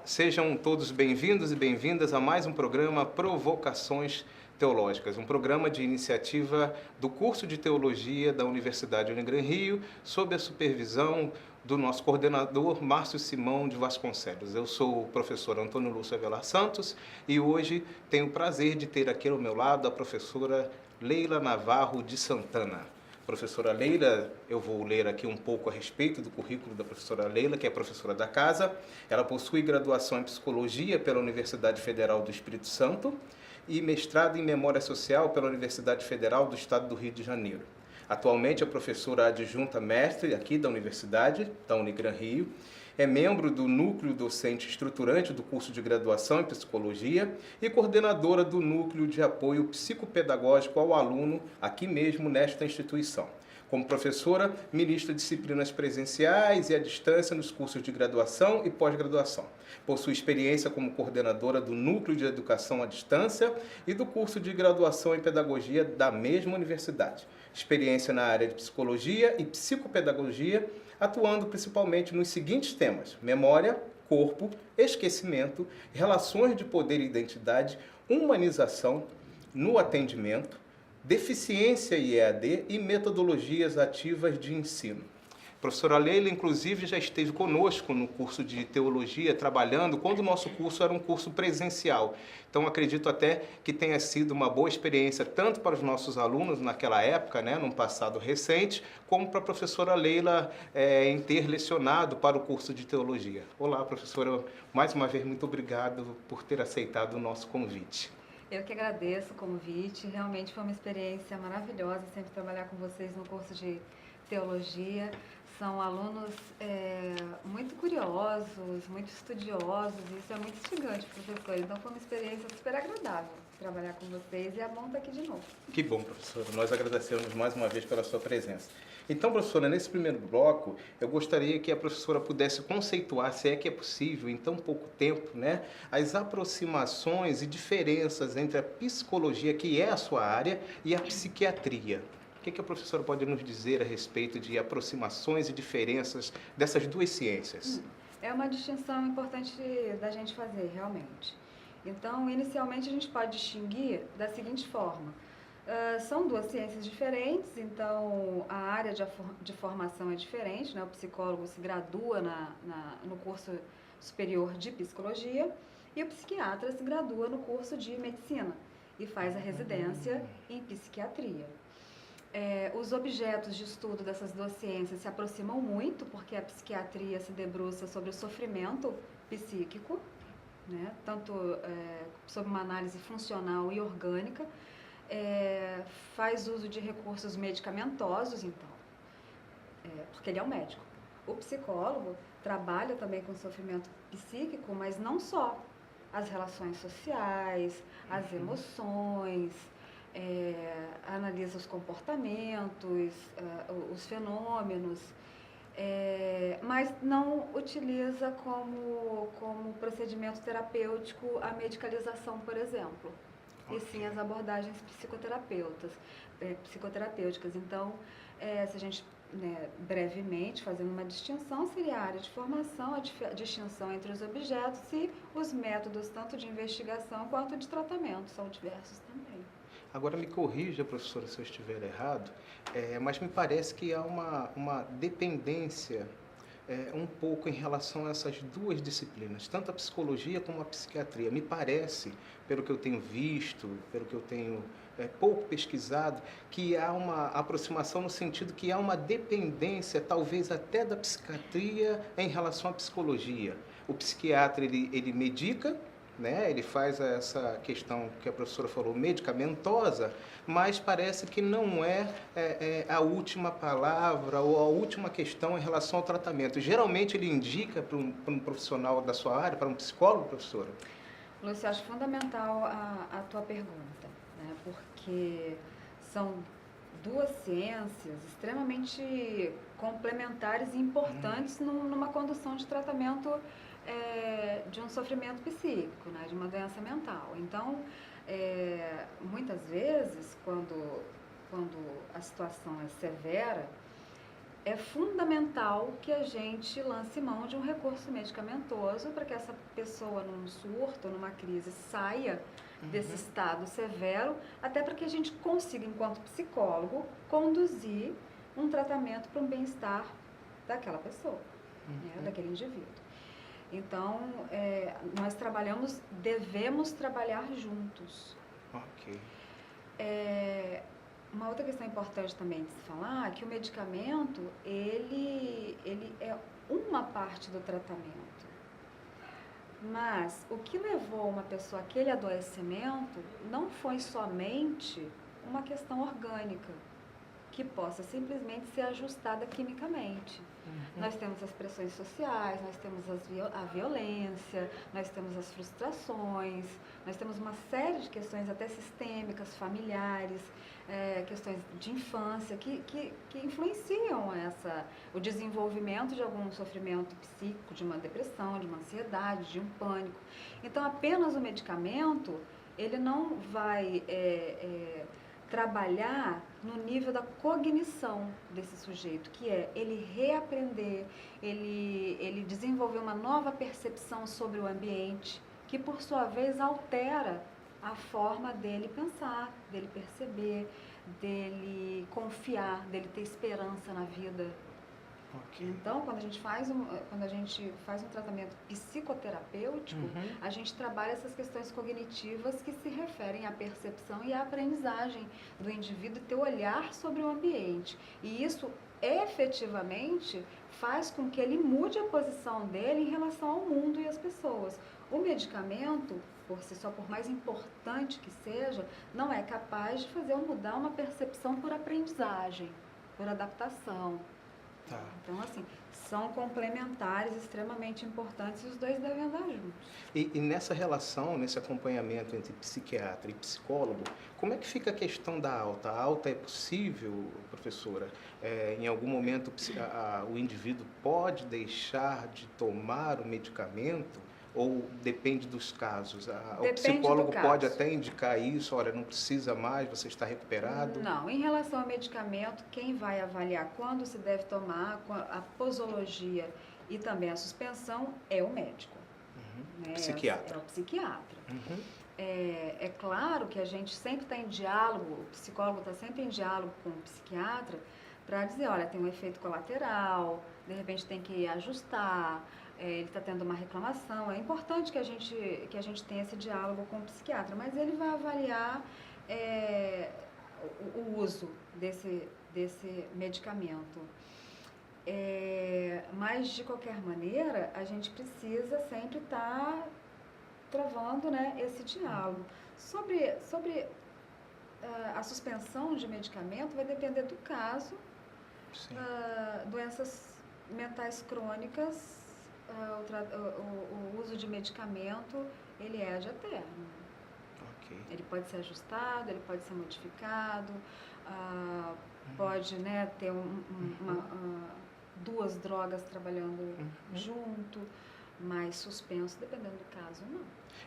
sejam todos bem-vindos e bem-vindas a mais um programa Provocações Teológicas, um programa de iniciativa do curso de Teologia da Universidade Unigran Rio, sob a supervisão do nosso coordenador Márcio Simão de Vasconcelos. Eu sou o professor Antônio Lúcio Avelar Santos e hoje tenho o prazer de ter aqui ao meu lado a professora Leila Navarro de Santana. Professora Leila, eu vou ler aqui um pouco a respeito do currículo da professora Leila, que é professora da casa. Ela possui graduação em Psicologia pela Universidade Federal do Espírito Santo e mestrado em Memória Social pela Universidade Federal do Estado do Rio de Janeiro. Atualmente é professora adjunta mestre aqui da Universidade, da Unigran Rio. É membro do Núcleo Docente Estruturante do curso de graduação em Psicologia e coordenadora do Núcleo de Apoio Psicopedagógico ao Aluno, aqui mesmo nesta instituição. Como professora, ministra disciplinas presenciais e à distância nos cursos de graduação e pós-graduação. Possui experiência como coordenadora do Núcleo de Educação à Distância e do curso de graduação em Pedagogia da mesma universidade. Experiência na área de Psicologia e Psicopedagogia, atuando principalmente nos seguintes temas: memória, corpo, esquecimento, relações de poder e identidade, humanização no atendimento, deficiência e EAD e metodologias ativas de ensino. A professora Leila, inclusive, já esteve conosco no curso de teologia, trabalhando, quando o nosso curso era um curso presencial. Então, acredito até que tenha sido uma boa experiência, tanto para os nossos alunos naquela época, num passado recente, como para a professora Leila em ter lecionado para o curso de teologia. Olá, professora, mais uma vez, muito obrigado por ter aceitado o nosso convite. Eu que agradeço o convite, realmente foi uma experiência maravilhosa sempre trabalhar com vocês no curso de teologia. São alunos muito curiosos, muito estudiosos, e isso é muito instigante para o professor. Então foi uma experiência super agradável trabalhar com vocês e é bom estar aqui de novo. Que bom, professora. Nós agradecemos mais uma vez pela sua presença. Então, professora, nesse primeiro bloco, eu gostaria que a professora pudesse conceituar, se é que é possível, em tão pouco tempo, as aproximações e diferenças entre a psicologia, que é a sua área, e a psiquiatria. O que a professora pode nos dizer a respeito de aproximações e diferenças dessas duas ciências? É uma distinção importante da gente fazer, realmente. Então, inicialmente, a gente pode distinguir da seguinte forma. São duas ciências diferentes, então a área de formação é diferente, O psicólogo se gradua no curso superior de psicologia e o psiquiatra se gradua no curso de medicina e faz a residência em psiquiatria. Os objetos de estudo dessas duas ciências se aproximam muito, porque a psiquiatria se debruça sobre o sofrimento psíquico, tanto sob uma análise funcional e orgânica, faz uso de recursos medicamentosos, então, porque ele é um médico. O psicólogo trabalha também com sofrimento psíquico, mas não só. As relações sociais, as emoções, analisa os comportamentos, os fenômenos, mas não utiliza como procedimento terapêutico a medicalização, por exemplo, e sim as abordagens psicoterapêuticas. Então, se a gente, brevemente, fazendo uma distinção, seria a área de formação, a distinção entre os objetos e os métodos, tanto de investigação quanto de tratamento, são diversos também. Agora me corrija, professora, se eu estiver errado, mas me parece que há uma dependência um pouco em relação a essas duas disciplinas, tanto a psicologia como a psiquiatria. Me parece, pelo que eu tenho visto, pelo que eu tenho pouco pesquisado, que há uma aproximação no sentido que há uma dependência, talvez até da psiquiatria em relação à psicologia. O psiquiatra, ele medica, ele faz essa questão que a professora falou, medicamentosa, mas parece que não é a última palavra ou a última questão em relação ao tratamento. Geralmente ele indica para um profissional da sua área, para um psicólogo, professora? Lúcia, acho fundamental a tua pergunta, porque são duas ciências extremamente complementares e importantes numa condução de tratamento de um sofrimento psíquico, de uma doença mental. Então, muitas vezes, quando a situação é severa, é fundamental que a gente lance mão de um recurso medicamentoso para que essa pessoa, num surto, numa crise, saia desse estado severo, até para que a gente consiga, enquanto psicólogo, conduzir um tratamento para um bem-estar daquela pessoa, né, daquele indivíduo. Então, nós devemos trabalhar juntos. Ok. Uma outra questão importante também de se falar é que o medicamento, ele é uma parte do tratamento. Mas o que levou uma pessoa àquele adoecimento não foi somente uma questão orgânica, que possa simplesmente ser ajustada quimicamente. Nós temos as pressões sociais, nós temos a violência, nós temos as frustrações, nós temos uma série de questões até sistêmicas, familiares, questões de infância que influenciam o desenvolvimento de algum sofrimento psíquico, de uma depressão, de uma ansiedade, de um pânico. Então, apenas o medicamento, ele não vai trabalhar no nível da cognição desse sujeito, que é ele reaprender, ele desenvolver uma nova percepção sobre o ambiente, que por sua vez altera a forma dele pensar, dele perceber, dele confiar, dele ter esperança na vida. Okay. Então, quando a gente faz um tratamento psicoterapêutico, a gente trabalha essas questões cognitivas que se referem à percepção e à aprendizagem do indivíduo e ter olhar sobre o ambiente. E isso efetivamente faz com que ele mude a posição dele em relação ao mundo e às pessoas. O medicamento, por si só, por mais importante que seja, não é capaz de fazer mudar uma percepção por aprendizagem, por adaptação. Tá. Então, assim, são complementares, extremamente importantes, e os dois devem andar juntos. E nessa relação, nesse acompanhamento entre psiquiatra e psicólogo, como é que fica a questão da alta? A alta é possível, professora? Em algum momento o indivíduo pode deixar de tomar o medicamento? Ou depende dos casos? O psicólogo pode até indicar isso, olha, não precisa mais, você está recuperado? Não, em relação ao medicamento, quem vai avaliar quando se deve tomar, a posologia e também a suspensão é o médico. Né? Psiquiatra. É o psiquiatra. É claro que a gente sempre está em diálogo, o psicólogo está sempre em diálogo com o psiquiatra para dizer, olha, tem um efeito colateral, de repente tem que ajustar, ele está tendo uma reclamação. É importante que a gente tenha esse diálogo com o psiquiatra, mas ele vai avaliar o uso desse medicamento. Mas, de qualquer maneira, a gente precisa sempre estar travando, né, esse diálogo. Sobre a suspensão de medicamento vai depender do caso. Doenças mentais crônicas, o uso de medicamento, ele é ad eterno. Okay. Ele pode ser ajustado, ele pode ser modificado, pode, né, ter duas drogas trabalhando junto, mas suspenso, dependendo do caso, não.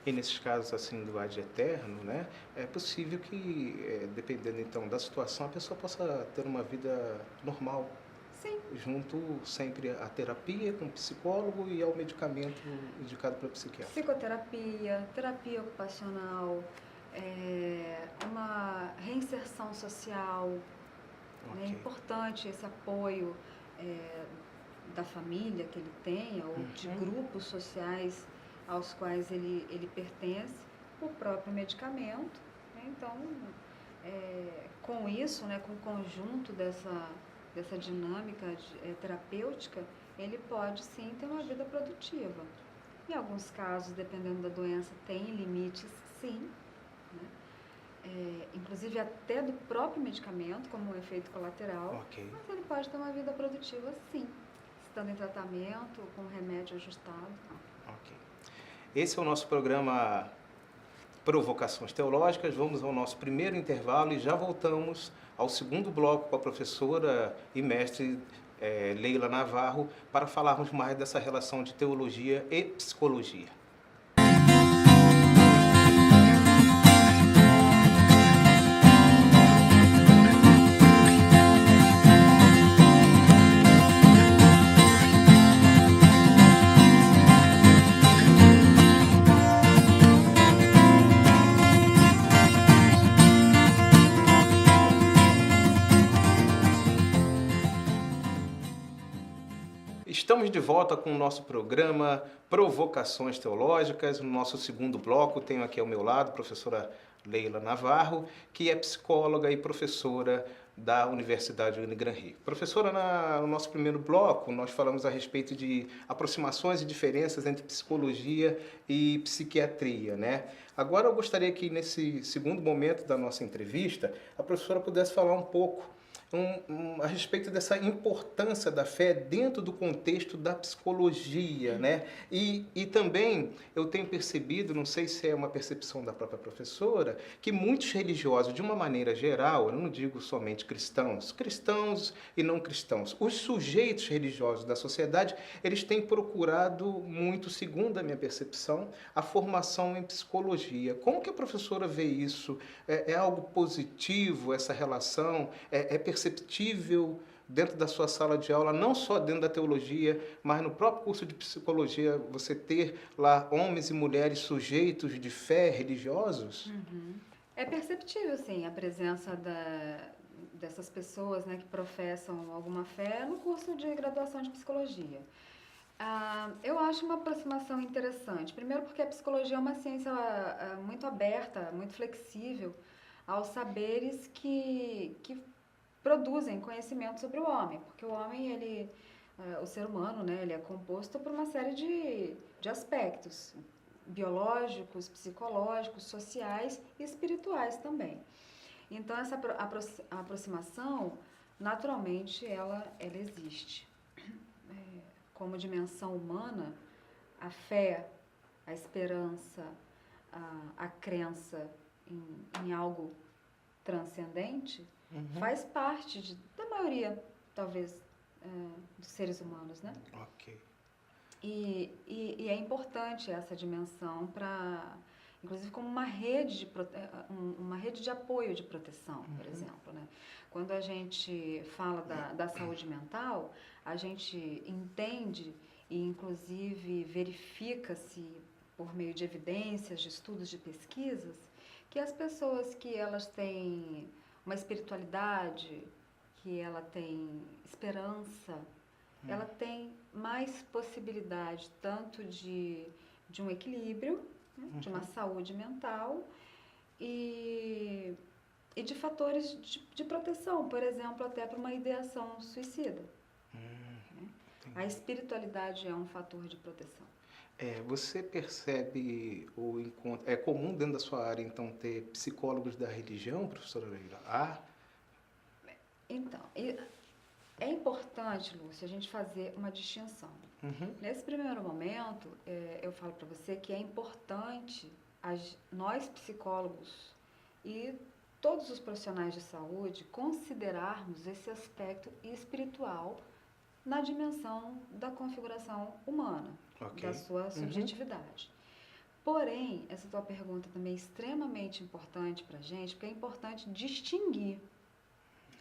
E nesses casos assim do ad eterno, né, é possível que, dependendo então da situação, a pessoa possa ter uma vida normal. Sim. Junto sempre à terapia com o psicólogo e ao medicamento indicado pelo psiquiatra. Psicoterapia, terapia ocupacional, uma reinserção social. Okay. É importante esse apoio da família que ele tenha, ou de grupos sociais aos quais ele pertence, o próprio medicamento. Né? Então, com isso, né, com o conjunto dessa dinâmica terapêutica, ele pode sim ter uma vida produtiva. Em alguns casos, dependendo da doença, tem limites, sim, né? Inclusive até do próprio medicamento, como um efeito colateral, okay. Mas ele pode ter uma vida produtiva, sim, estando em tratamento, com remédio ajustado. Ok. Esse é o nosso programa Provocações Teológicas. Vamos ao nosso primeiro intervalo e já voltamos ao segundo bloco com a professora e mestre Leila Navarro para falarmos mais dessa relação de teologia e psicologia. volta com o nosso programa Provocações Teológicas. No nosso segundo bloco, tenho aqui ao meu lado a professora Leila Navarro, que é psicóloga e professora da Universidade Unigran Rio. Professora, no nosso primeiro bloco, nós falamos a respeito de aproximações e diferenças entre psicologia e psiquiatria, né? Agora eu gostaria que nesse segundo momento da nossa entrevista, a professora pudesse falar um pouco a respeito dessa importância da fé dentro do contexto da psicologia, né? E também eu tenho percebido, não sei se é uma percepção da própria professora, que muitos religiosos, de uma maneira geral, eu não digo somente cristãos e não cristãos, os sujeitos religiosos da sociedade, eles têm procurado muito, segundo a minha percepção, a formação em psicologia. Como que a professora vê isso? É algo positivo essa relação? É perceptível dentro da sua sala de aula, não só dentro da teologia, mas no próprio curso de psicologia, você ter lá homens e mulheres sujeitos de fé, religiosos? É perceptível, sim, a presença dessas pessoas, né, que professam alguma fé no curso de graduação de psicologia. Eu acho uma aproximação interessante. Primeiro porque a psicologia é uma ciência muito aberta, muito flexível aos saberes que produzem conhecimento sobre o homem, porque o homem, o ser humano, né, ele é composto por uma série de aspectos biológicos, psicológicos, sociais e espirituais também. Então, essa aproximação, naturalmente, ela existe. Como dimensão humana, a fé, a esperança, a crença em algo transcendente faz parte da maioria, talvez, dos seres humanos, né? Ok. E é importante essa dimensão inclusive como uma rede de apoio de proteção, por exemplo, né? Quando a gente fala da saúde mental, a gente entende e inclusive verifica-se por meio de evidências, de estudos, de pesquisas, que as pessoas que elas têm uma espiritualidade, que ela tem esperança, ela tem mais possibilidade tanto de um equilíbrio, né, de uma saúde mental e de fatores de proteção, por exemplo, até para uma ideação suicida. A espiritualidade é um fator de proteção. Você percebe o encontro... É comum dentro da sua área, então, ter psicólogos da religião, professora Leila? Então, é importante, Lúcia, a gente fazer uma distinção. Nesse primeiro momento, eu falo para você que é importante nós psicólogos e todos os profissionais de saúde considerarmos esse aspecto espiritual na dimensão da configuração humana, da sua subjetividade. Porém, essa tua pergunta também é extremamente importante para a gente, porque é importante distinguir.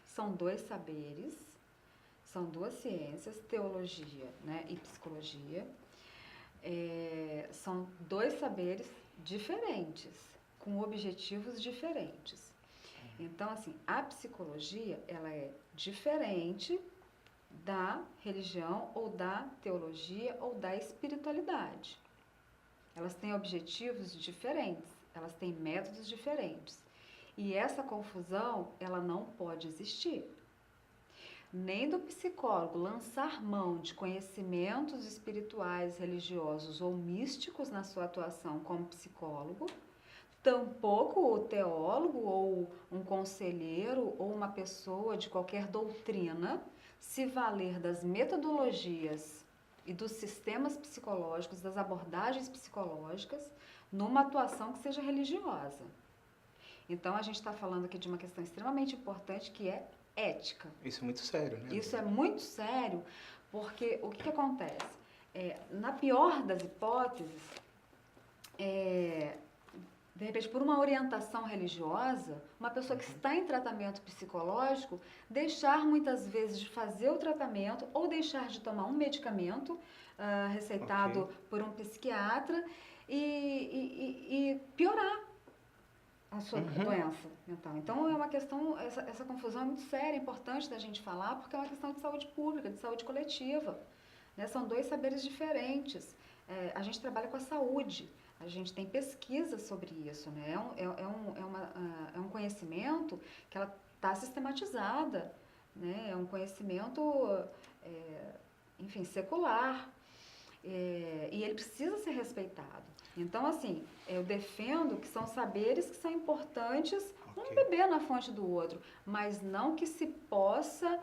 São dois saberes, são duas ciências, teologia, né, e psicologia. São dois saberes diferentes, com objetivos diferentes. Então, assim, a psicologia, ela é diferente da religião ou da teologia ou da espiritualidade. Elas têm objetivos diferentes, elas têm métodos diferentes. E essa confusão, ela não pode existir. Nem do psicólogo lançar mão de conhecimentos espirituais, religiosos ou místicos na sua atuação como psicólogo, tampouco o teólogo ou um conselheiro ou uma pessoa de qualquer doutrina se valer das metodologias e dos sistemas psicológicos, das abordagens psicológicas, numa atuação que seja religiosa. Então, a gente está falando aqui de uma questão extremamente importante, que é ética. Isso é muito sério, né? Isso é muito sério, porque o que acontece? Na pior das hipóteses, de repente, por uma orientação religiosa, uma pessoa que está em tratamento psicológico, deixar muitas vezes de fazer o tratamento ou deixar de tomar um medicamento receitado por um psiquiatra e piorar a sua doença mental. Então, é uma questão, essa confusão é muito séria, é importante da gente falar, porque é uma questão de saúde pública, de saúde coletiva, né? São dois saberes diferentes. A gente trabalha com a saúde, a gente tem pesquisa sobre isso, né? É um conhecimento que ela está sistematizada, né? É um conhecimento, enfim, secular, e ele precisa ser respeitado. Então, assim, eu defendo que são saberes que são importantes, um beber na fonte do outro, mas não que se possa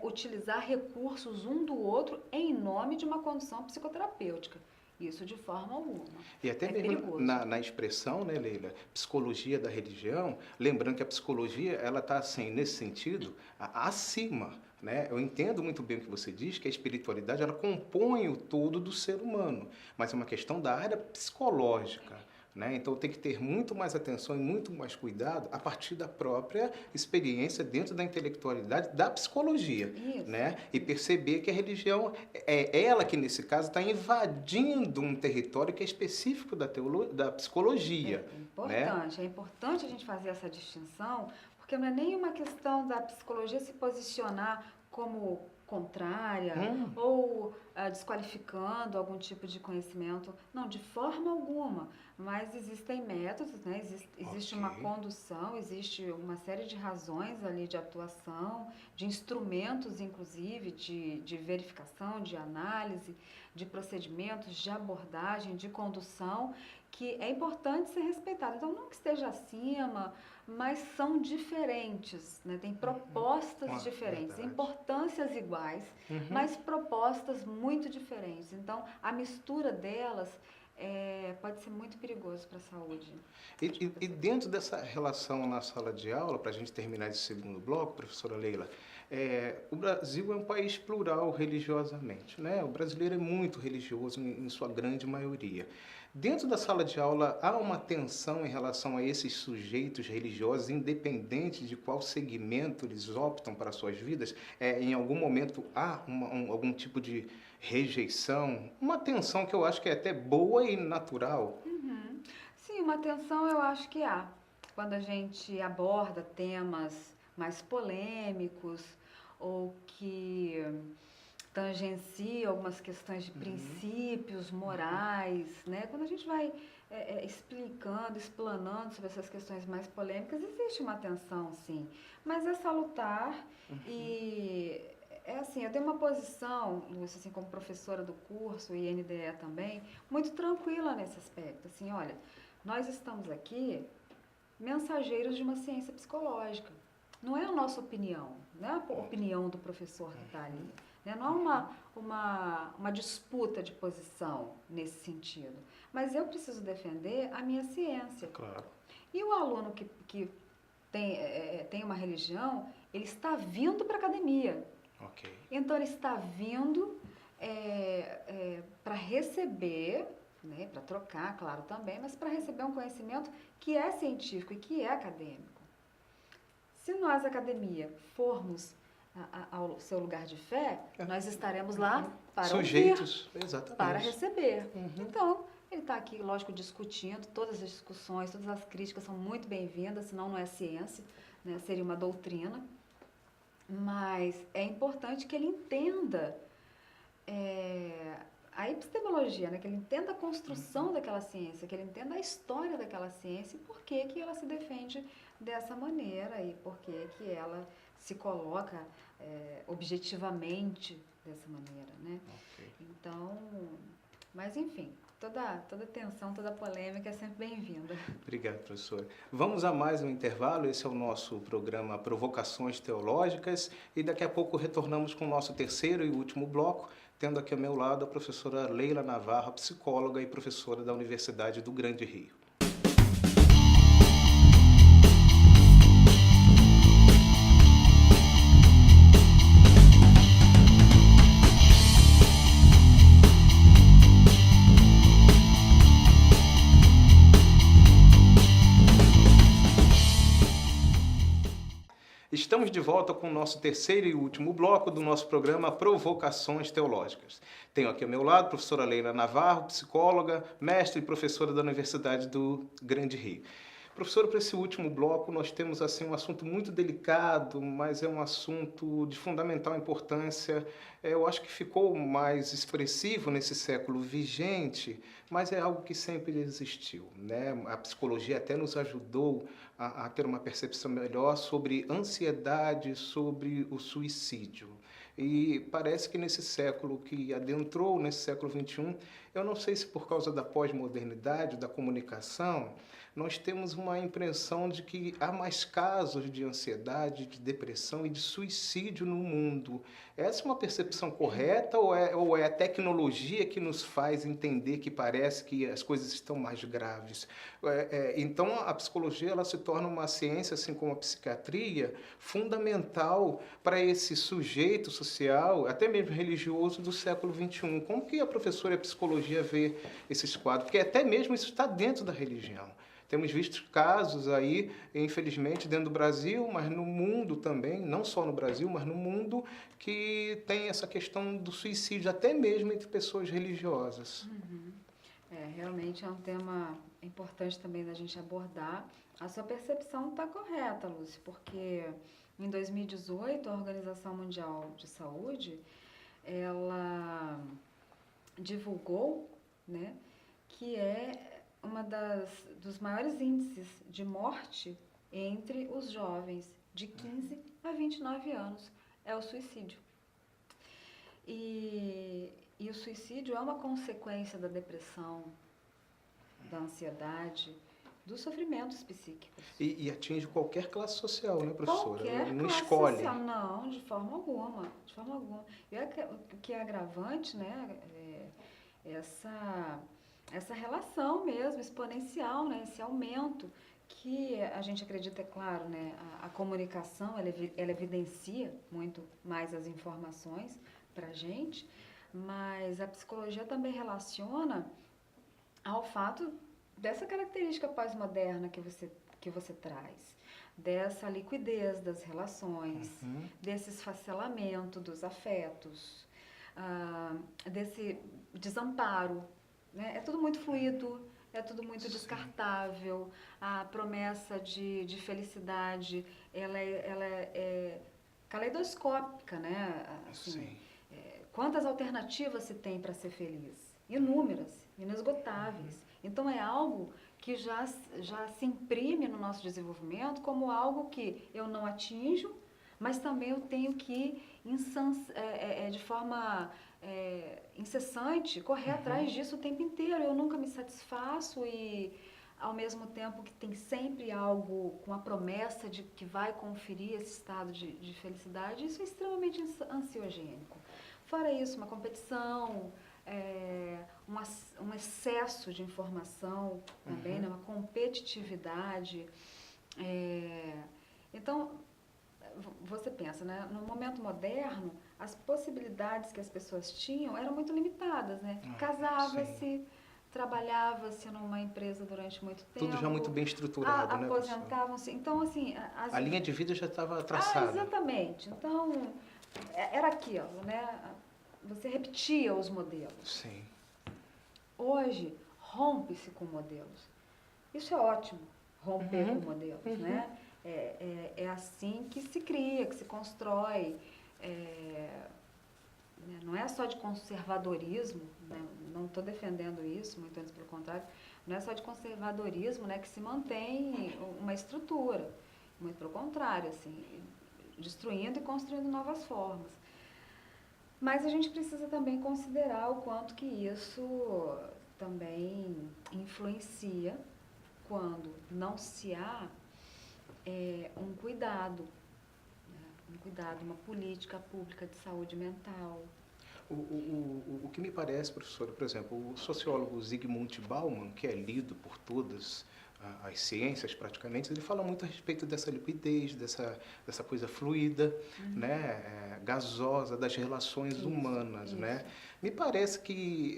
utilizar recursos um do outro em nome de uma condução psicoterapêutica. Isso de forma alguma. E até mesmo na expressão, né, Leila, psicologia da religião, lembrando que a psicologia, ela está, assim, nesse sentido, acima, né? Eu entendo muito bem o que você diz, que a espiritualidade, ela compõe o todo do ser humano, mas é uma questão da área psicológica, né? Então tem que ter muito mais atenção e muito mais cuidado a partir da própria experiência dentro da intelectualidade da psicologia, né? E perceber que a religião é ela que nesse caso está invadindo um território que é específico da psicologia. É importante a gente fazer essa distinção, porque não é nem uma questão da psicologia se posicionar como contrária ou desqualificando algum tipo de conhecimento. Não, de forma alguma. Mas existem métodos, né? Existe uma condução, existe uma série de razões ali de atuação, de instrumentos, inclusive, de verificação, de análise, de procedimentos, de abordagem, de condução, que é importante ser respeitado. Então, não que esteja acima, mas são diferentes, né? Tem propostas diferentes, importâncias iguais, mas propostas muito diferentes. Então, a mistura delas pode ser muito perigoso para a saúde. E dentro dessa relação na sala de aula, para a gente terminar esse segundo bloco, professora Leila, o Brasil é um país plural religiosamente, né? O brasileiro é muito religioso em sua grande maioria. Dentro da sala de aula, há uma tensão em relação a esses sujeitos religiosos, independente de qual segmento eles optam para suas vidas? Em algum momento há algum tipo de rejeição, uma tensão que eu acho que é até boa e natural? Sim, uma tensão eu acho que há. Quando a gente aborda temas mais polêmicos ou que tangencia algumas questões de princípios morais, né? Quando a gente vai explicando, explanando sobre essas questões mais polêmicas, existe uma tensão, sim. Mas é salutar e assim, eu tenho uma posição, Lúcia, assim, como professora do curso e NDE também, muito tranquila nesse aspecto. Assim, olha, nós estamos aqui mensageiros de uma ciência psicológica. Não é a nossa opinião, não é a opinião do professor que está ali. Né? Não é uma disputa de posição nesse sentido. Mas eu preciso defender a minha ciência. Claro. E o aluno que tem uma religião, ele está vindo para a academia. Então, ele está vindo para receber, né, para trocar, claro, também, mas para receber um conhecimento que é científico e que é acadêmico. Se nós, academia, formos ao seu lugar de fé, nós estaremos lá para sujeitos, ouvir, exatamente, para receber. Então, ele está aqui, lógico, discutindo, todas as discussões, todas as críticas são muito bem-vindas, senão não é ciência, né, seria uma doutrina. Mas é importante que ele entenda a epistemologia, né? Que ele entenda a construção daquela ciência, que ele entenda a história daquela ciência e por que que ela se defende dessa maneira e por que que ela se coloca objetivamente dessa maneira, né? Então, mas enfim, toda tensão, toda polêmica é sempre bem-vinda. Obrigado, professora. Vamos a mais um intervalo. Esse é o nosso programa Provocações Teológicas e daqui a pouco retornamos com o nosso terceiro e último bloco, tendo aqui ao meu lado a professora Leila Navarro, psicóloga e professora da Universidade do Grande Rio. Estamos de volta com o nosso terceiro e último bloco do nosso programa Provocações Teológicas. Tenho aqui ao meu lado a professora Leila Navarro, psicóloga, mestre e professora da Universidade do Grande Rio. Professor, para esse último bloco, nós temos assim um assunto muito delicado, mas é um assunto de fundamental importância. Eu acho que ficou mais expressivo nesse século vigente, mas é algo que sempre existiu, né? A psicologia até nos ajudou a ter uma percepção melhor sobre ansiedade, sobre o suicídio. E parece que nesse século que adentrou, nesse século XXI, eu não sei se por causa da pós-modernidade, da comunicação, nós temos uma impressão de que há mais casos de ansiedade, de depressão e de suicídio no mundo. Essa é uma percepção correta ou é a tecnologia que nos faz entender que parece que as coisas estão mais graves? Então, a psicologia ela se torna uma ciência, assim como a psiquiatria, fundamental para esse sujeito social, até mesmo religioso, do século XXI. Como que a professora e a psicologia vê esses quadros? Porque até mesmo isso está dentro da religião. Temos visto casos aí, infelizmente, dentro do Brasil, mas no mundo também, não só no Brasil, mas no mundo, que tem essa questão do suicídio, até mesmo entre pessoas religiosas. Uhum. Realmente é um tema importante também da gente abordar. A sua percepção está correta, Lúcia, porque em 2018 a Organização Mundial de Saúde, ela divulgou, né, que é dos maiores índices de morte entre os jovens de 15 a 29 anos é o suicídio. E o suicídio é uma consequência da depressão, da ansiedade, dos sofrimentos psíquicos. E atinge qualquer classe social, né, professora? Qualquer não classe escolhe. social, não, de forma alguma, de forma alguma. E o que é agravante, né, essa relação mesmo, exponencial, né, esse aumento que a gente acredita, é claro, né, a comunicação, ela evidencia muito mais as informações para a gente, mas a psicologia também relaciona ao fato dessa característica pós-moderna que você traz, dessa liquidez das relações, desse esfacelamento dos afetos, desse desamparo, né? É tudo muito fluido, é tudo muito descartável, a promessa de felicidade, ela é caleidoscópica, né? Assim, quantas alternativas se tem para ser feliz? Inúmeras, inesgotáveis. Então é algo que já se imprime no nosso desenvolvimento como algo que eu não atinjo, mas também eu tenho que, de forma incessante, correr atrás disso o tempo inteiro. Eu nunca me satisfaço e, ao mesmo tempo que tem sempre algo com a promessa de que vai conferir esse estado de felicidade, isso é extremamente ansiogênico. Fora isso, uma competição, um excesso de informação também, né? Uma competitividade. Então, você pensa, né? No momento moderno, as possibilidades que as pessoas tinham eram muito limitadas, né? Casava-se, trabalhava-se numa empresa durante muito tempo. Tudo já muito bem estruturado, né, aposentavam-se. Então, assim... A linha de vida já estava traçada. Exatamente. Então, era aquilo, né? Você repetia os modelos. Sim. Hoje, rompe-se com modelos. Isso é ótimo, romper com modelos, né? É assim que se cria, que se constrói. Não é só de conservadorismo, né? Não estou defendendo isso, muito antes pelo contrário, não é só de conservadorismo, né, que se mantém uma estrutura, muito pelo contrário, assim, destruindo e construindo novas formas. Mas a gente precisa também considerar o quanto que isso também influencia quando não se há um cuidado, uma política pública de saúde mental. O que me parece, professora, por exemplo, o sociólogo Zygmunt Bauman, que é lido por todas as ciências praticamente, ele fala muito a respeito dessa liquidez, dessa coisa fluida, né, gasosa das relações humanas, né? Me parece que,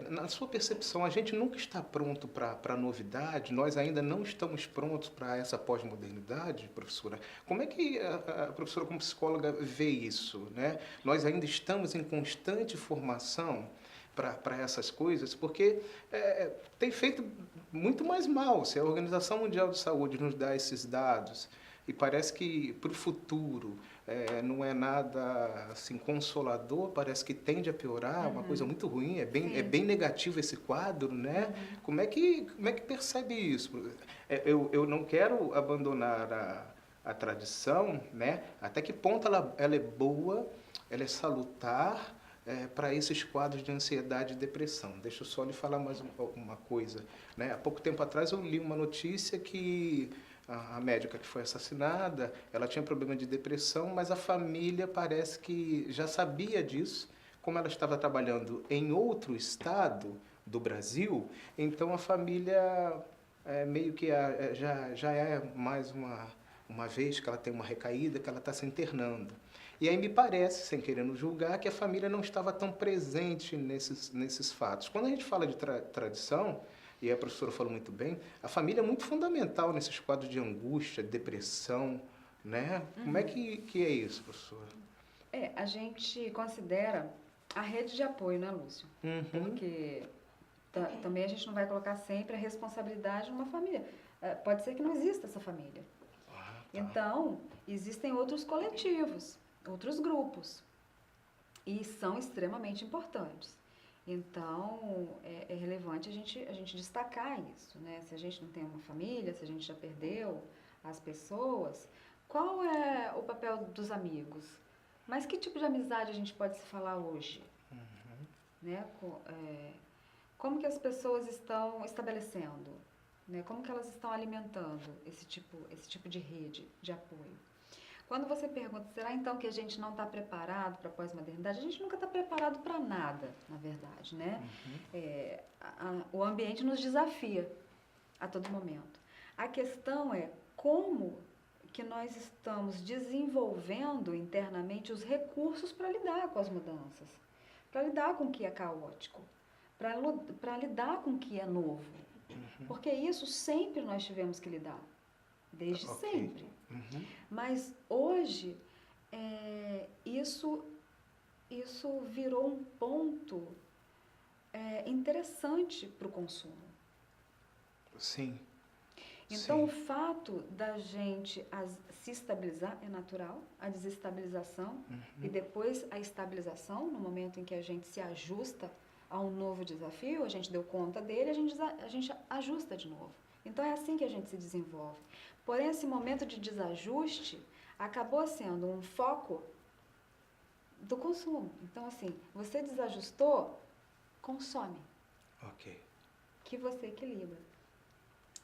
na sua percepção, a gente nunca está pronto para a novidade, nós ainda não estamos prontos para essa pós-modernidade, professora. Como é que a professora, como psicóloga, vê isso, né? Nós ainda estamos em constante formação para essas coisas, porque tem feito muito mais mal. Se a Organização Mundial de Saúde nos dá esses dados, e parece que para o futuro não é nada assim, consolador, parece que tende a piorar, uma coisa muito ruim, é bem negativo esse quadro, né? Como é que percebe isso? Eu não quero abandonar a tradição, né? Até que ponto ela é boa, ela é salutar para esses quadros de ansiedade e depressão. Deixa eu só lhe falar mais uma coisa, né? Há pouco tempo atrás eu li uma notícia que a médica que foi assassinada, ela tinha problema de depressão, mas a família parece que já sabia disso, como ela estava trabalhando em outro estado do Brasil, então a família meio que já é mais uma vez que ela tem uma recaída, que ela está se internando. E aí me parece, sem querendo julgar, que a família não estava tão presente nesses fatos. Quando a gente fala de tradição, e a professora falou muito bem, a família é muito fundamental nesses quadros de angústia, depressão, né? Como é que é isso, professora? A gente considera a rede de apoio, né, Lúcio? Porque também a gente não vai colocar sempre a responsabilidade numa família. Pode ser que não exista essa família. Então, existem outros coletivos, outros grupos, e são extremamente importantes. Então, é relevante a gente destacar isso, né? Se a gente não tem uma família, se a gente já perdeu as pessoas, qual é o papel dos amigos? Mas que tipo de amizade a gente pode se falar hoje? Né? Como que as pessoas estão estabelecendo? Né? Como que elas estão alimentando esse tipo de rede de apoio? Quando você pergunta, será então que a gente não está preparado para a pós-modernidade? A gente nunca está preparado para nada, na verdade, né? O ambiente nos desafia a todo momento. A questão é como que nós estamos desenvolvendo internamente os recursos para lidar com as mudanças, para lidar com o que é caótico, para lidar com o que é novo. Porque isso sempre nós tivemos que lidar, desde sempre. Mas hoje, isso virou um ponto interessante para o consumo. Sim. Então, o fato da gente se estabilizar é natural, a desestabilização e depois a estabilização, no momento em que a gente se ajusta a um novo desafio, a gente deu conta dele, a gente ajusta de novo. Então, é assim que a gente se desenvolve. Porém, esse momento de desajuste acabou sendo um foco do consumo. Então, assim, você desajustou, consome. Que você equilibra.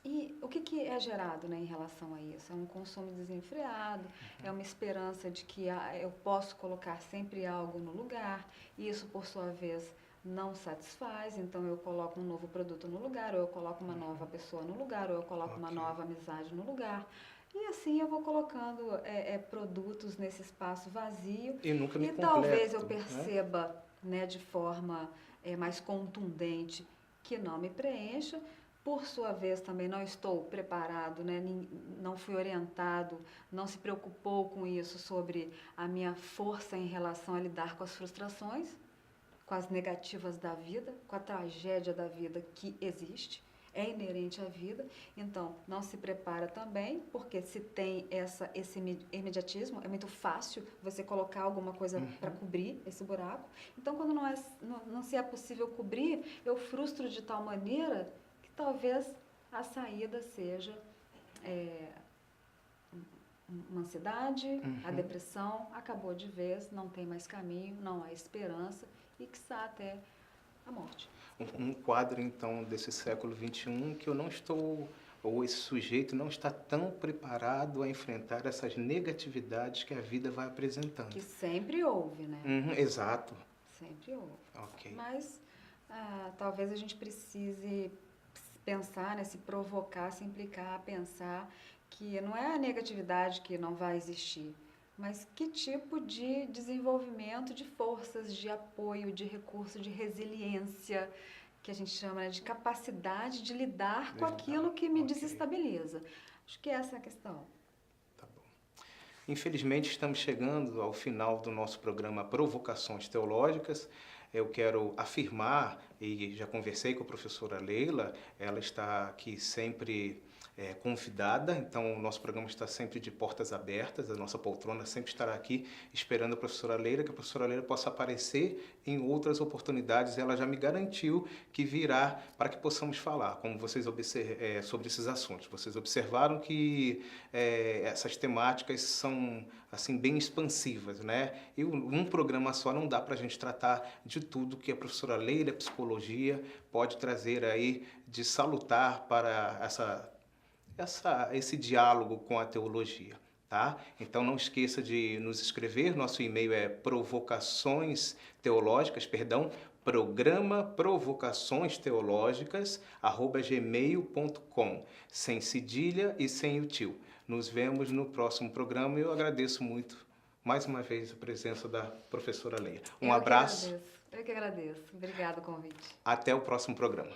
E o que é gerado, né, em relação a isso? É um consumo desenfreado, é uma esperança de que eu posso colocar sempre algo no lugar, e isso, por sua vez, não satisfaz, então eu coloco um novo produto no lugar, ou eu coloco uma nova pessoa no lugar, ou eu coloco uma nova amizade no lugar. E assim eu vou colocando produtos nesse espaço vazio. E nunca me completo, talvez eu perceba, né, de forma mais contundente que não me preencha. Por sua vez, também não estou preparado, né? Não fui orientado, não se preocupou com isso, sobre a minha força em relação a lidar com as frustrações, com as negativas da vida, com a tragédia da vida que existe, é inerente à vida. Então, não se prepara também, porque se tem esse imediatismo, é muito fácil você colocar alguma coisa para cobrir esse buraco. Então, quando não se é possível cobrir, eu frustro de tal maneira que talvez a saída seja uma ansiedade, a depressão acabou de vez, não tem mais caminho, não há esperança e quiçá até a morte. Um quadro, então, desse século XXI que eu não estou, ou esse sujeito não está tão preparado a enfrentar essas negatividades que a vida vai apresentando. Que sempre houve, né? Exato. Sempre houve. Mas talvez a gente precise pensar, né, se provocar, se implicar, pensar que não é a negatividade que não vai existir, mas que tipo de desenvolvimento de forças, de apoio, de recurso, de resiliência, que a gente chama, né, de capacidade de lidar com aquilo que me desestabiliza. Acho que essa é a questão. Tá bom. Infelizmente, estamos chegando ao final do nosso programa Provocações Teológicas. eu quero afirmar, e já conversei com a professora Leila, ela está aqui sempre convidada, então o nosso programa está sempre de portas abertas, a nossa poltrona sempre estará aqui esperando a professora Leila, que a professora Leila possa aparecer em outras oportunidades. Ela já me garantiu que virá para que possamos falar, como vocês sobre esses assuntos. Vocês observaram que essas temáticas são assim bem expansivas, né? E um programa só não dá para a gente tratar de tudo que a professora Leila, psicologia, pode trazer aí de salutar para esse diálogo com a teologia, tá? Então não esqueça de nos escrever, nosso e-mail é programa provocaçõesteológicas@gmail.com, sem cedilha e sem o tio. Nos vemos no próximo programa e eu agradeço muito, mais uma vez, a presença da professora Leila. Um abraço. Eu que agradeço. Obrigada o convite. Até o próximo programa.